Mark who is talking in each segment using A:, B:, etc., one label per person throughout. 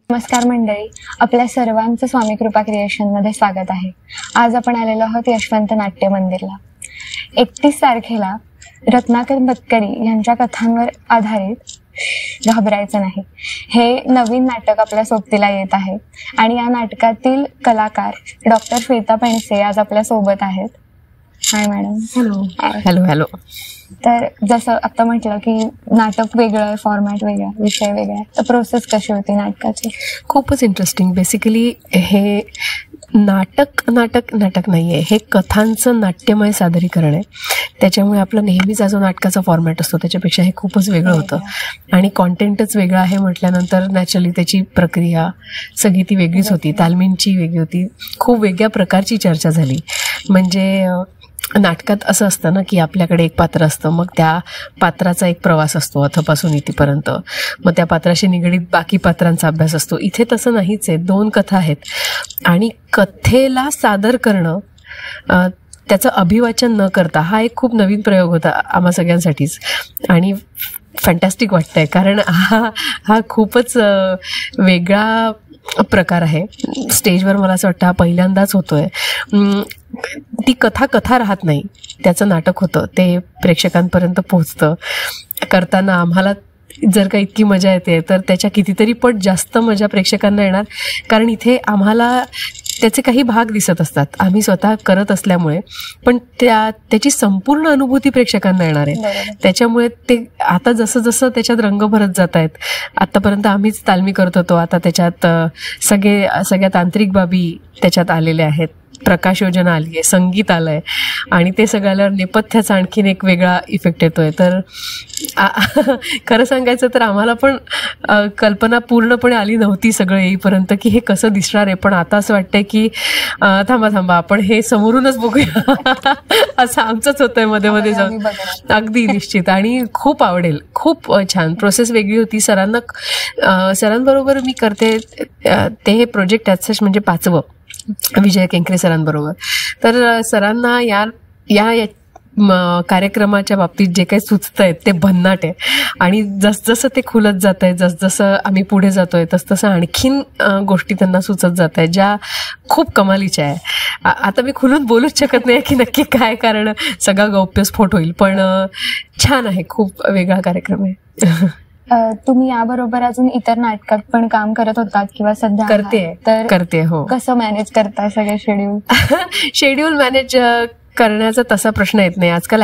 A: नमस्कार मंडळी, आपल्या सर्वांचं स्वामी कृपा क्रिएशन मध्ये स्वागत आहे. आज आपण आलेलो आहोत यशवंत नाट्य मंदिरला. 31 तारखेला रत्नाकर बतकरी यांच्या कथांवर आधारित घाबरायचं नाही हे नवीन नाटक आपल्या सोबतीला येत आहे आणि या नाटकातील कलाकार डॉक्टर श्वेता पेंडसे आज आपल्या सोबत आहेत. हाय मॅडम.
B: हॅलो. Hello hello.
A: तर जसं आता म्हटलं की नाटक वेगळं आहे, फॉर्मॅट वेगळा, विषय वेगळा, तर प्रोसेस कशी होती नाटकाची?
B: खूपच इंटरेस्टिंग. बेसिकली हे नाटक नाही आहे, हे कथांचं नाट्यमय सादरीकरण आहे. त्याच्यामुळे आपला नेहमीचा जो नाटकाचा फॉर्मॅट असतो त्याच्यापेक्षा हे खूपच वेगळं होतं आणि कॉन्टेंटच वेगळं आहे म्हटल्यानंतर नॅचरली त्याची प्रक्रिया सगळी ती वेगळीच होती. तालमींची वेगळी होती, खूप वेगळ्या प्रकारची चर्चा झाली. म्हणजे नाटकात असं असतं ना की आपल्याकडे एक पात्र असतं, मग त्या पात्राचा एक प्रवास असतो अथपासून इथेपर्यंत, मग त्या पात्राशी निगडीत बाकी पात्रांचा अभ्यास असतो. इथे तसं नाहीच आहे. 2 कथा आहेत आणि कथेला सादर करणं, त्याचं अभिवाचन न करता हा एक खूप नवीन प्रयोग होता आम्हा सगळ्यांसाठीच आणि फॅन्टॅस्टिक वाटतंय. कारण हा खूपच वेगळा प्रकार आहे. स्टेजवर मला असं वाटतं हा पहिल्यांदाच होतोय. ती कथा राहत नाही, त्याचं नाटक होतं, ते प्रेक्षकांपर्यंत पोहोचतं. करताना आम्हाला जर का इतकी मजा येते तर त्याच्या कितीतरी पट जास्त मजा प्रेक्षकांना येणार. कारण इथे आम्हाला त्याचे काही भाग दिसत असतात, आम्ही स्वतः करत असल्यामुळे, पण त्याची संपूर्ण अनुभूती प्रेक्षकांना येणार आहे. त्याच्यामुळे ते आता जसं जसं त्याच्यात रंग भरत जात आहेत, आतापर्यंत आम्हीच तालमी करत होतो, आता त्याच्यात सगळ्या तांत्रिक बाबी त्याच्यात आलेल्या आहेत, प्रकाश योजना आली आहे, संगीत आलं आहे आणि ते सगळ्याला नेपथ्याचा आणखीन एक वेगळा इफेक्ट येतोय. तर खरं सांगायचं तर आम्हाला पण कल्पना पूर्णपणे आली नव्हती सगळं येईपर्यंत की हे कसं दिसणार आहे. पण आता असं वाटतंय की थांबा आपण हे समोरूनच बघूया असं आमचंच होतंय मध्ये मध्ये जाऊन. अगदी निश्चित. आणि खूप आवडेल, खूप छान. प्रोसेस वेगळी होती. सरांबरोबर मी करते ते हे प्रोजेक्ट ॲज म्हणजे 5वं विजय केंकरे सरांबरोबर. तर सरांना या कार्यक्रमाच्या बाबतीत जे काही सुचत आहेत ते भन्नाट आहे आणि जसजसं ते खुलत जात आहे, जसजसं आम्ही पुढे जातोय तसतसं आणखीन गोष्टी त्यांना सुचत जात आहेत ज्या खूप कमालीच्या आहे. आता मी खुलून बोलूच शकत नाही की नक्की काय, कारण सगळा गौप्यस्फोट होईल. पण छान आहे, खूप वेगळा कार्यक्रम आहे.
A: तुम्ही याबरोबर अजून इतर नाटकात पण काम करत होतात किंवा सध्या
B: करते? हो.
A: कसं मॅनेज करताय सगळे शेड्यूल?
B: शेड्यूल मॅनेज करण्याचा तसा प्रश्न येत नाही आजकाल.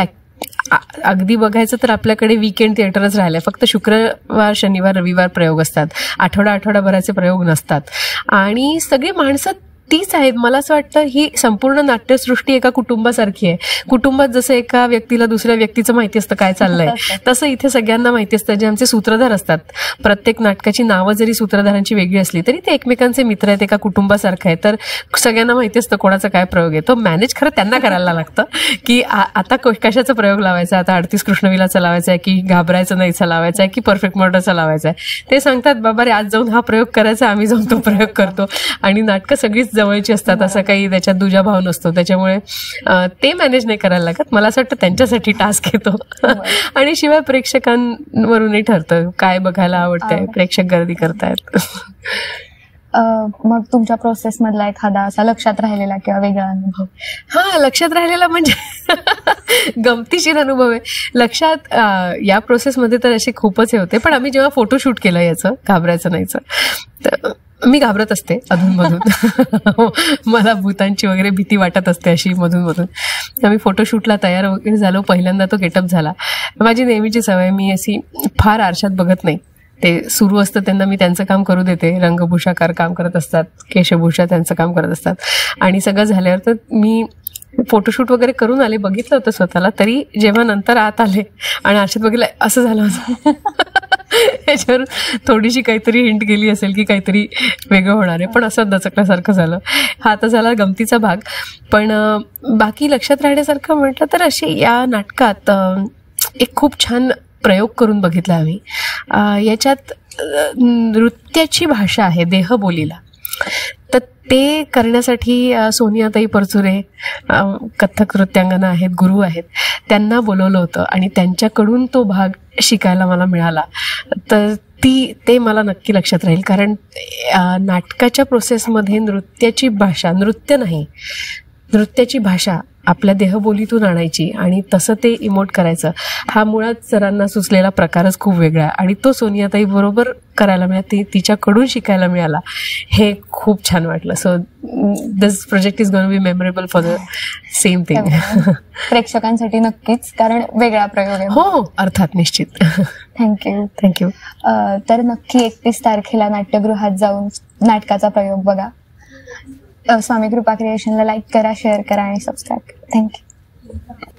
B: अगदी बघायचं तर आपल्याकडे वीकेंड थिएटरच राहिलंय. फक्त शुक्रवार, शनिवार, रविवार प्रयोग असतात, आठवड्याभराचे प्रयोग नसतात आणि सगळी माणसं तीच आहेत. मला असं वाटतं ही संपूर्ण नाट्यसृष्टी एका कुटुंबासारखी आहे. कुटुंबात जसं एका व्यक्तीला दुसऱ्या व्यक्तीचं माहिती असतं काय चाललंय, तसं इथे सगळ्यांना माहिती असतं. जे आमचे सूत्रधार असतात, प्रत्येक नाटकाची नावं जरी सूत्रधारांची वेगळी असली तरी ते एकमेकांचे मित्र आहेत, एका कुटुंबासारखं आहे. तर सगळ्यांना माहिती असतं कोणाचा काय प्रयोग आहे. तो मॅनेज खरं त्यांना करायला लागतं की आता कशाचा प्रयोग लावायचा, आता 38 कृष्णविलाचा लावायचा आहे की घाबरायचं नाहीचा लावायचा आहे की परफेक्ट मर्डरचा लावायचा आहे. ते सांगतात बाबा रे आज जाऊन हा प्रयोग करायचा, आम्ही जाऊन तो प्रयोग करतो. आणि नाटकं सगळीच जवळची असतात, असं काही त्याच्यात दुजाभाव नसतो. त्याच्यामुळे ते मॅनेज नाही करायला लागत. मला असं वाटतं त्यांच्यासाठी टास्क येतो. आणि शिवाय प्रेक्षकांवरूनही ठरतं काय बघायला आवडतंय, प्रेक्षक गर्दी करतायत.
A: मग तुमच्या प्रोसेस मधला एखादा असा लक्षात राहिलेला किंवा वेगळा अनुभव?
B: लक्षात राहिलेला म्हणजे गमतीशीर अनुभव आहे. लक्षात या प्रोसेसमध्ये तर असे खूपच हे होते. पण आम्ही जेव्हा फोटोशूट केलं याचं घाबरायचं नाहीचं, तर मी घाबरत असते अधूनमधून. मला भूतांची वगैरे भीती वाटत असते अशी मधून. आम्ही फोटोशूटला तयार वगैरे झालो. पहिल्यांदा तो गेटअप झाला. माझी नेहमीची सवय, मी अशी फार आरशात बघत नाही. ते सुरू असतं त्यांना मी त्यांचं काम करू देते. रंगभूषाकार काम करत असतात, केशभूषा त्यांचं काम करत असतात. आणि सगळं झाल्यावर तर मी फोटोशूट वगैरे करून आले, बघितलं होतं स्वतःला. तरी जेव्हा नंतर आत आले आणि आरशात बघितलं, असं झालं होतं. याच्यावर थोडीशी काहीतरी हिंट गेली असेल की काहीतरी वेगळं होणार आहे, पण असं दचकल्यासारखं झालं. हा आता झाला गमतीचा भाग. पण बाकी लक्षात राहण्यासारखं म्हटलं तर असे या नाटकात एक खूप छान प्रयोग करून बघितला आम्ही. याच्यात नृत्याची भाषा आहे देहबोलीला. तर ते करण्यासाठी सोनियाताई परचुरे कथ्थक नृत्यांगना आहेत, गुरु आहेत, त्यांना बोलवलं होतं आणि त्यांच्याकडून तो भाग शिकायला मला मिळाला. तर ते मला नक्की लक्षात राहील. कारण नाटकाच्या प्रोसेसमध्ये नृत्याची भाषा, नृत्याची भाषा आपल्या देहबोलीतून आणायची आणि तसं ते इमोट करायचं, हा मुळात सरांना सुचलेला प्रकारच खूप वेगळा आणि तो सोनियाताई बरोबर करायला मिळाला, तिच्याकडून शिकायला मिळाला. हे खूप छान वाटलं. So this project is going to be memorable for the same thing.
A: प्रेक्षकांसाठी नक्कीच, कारण वेगळा प्रयोग आहे.
B: हो, अर्थात, निश्चित.
A: थँक्यू. तर नक्की 31 तारखेला नाट्यगृहात जाऊन नाटकाचा प्रयोग बघा. स्वामी कृपा क्रिएशनला लाईक करा, शेअर करा आणि सबस्क्राईब करा. थँक्यू.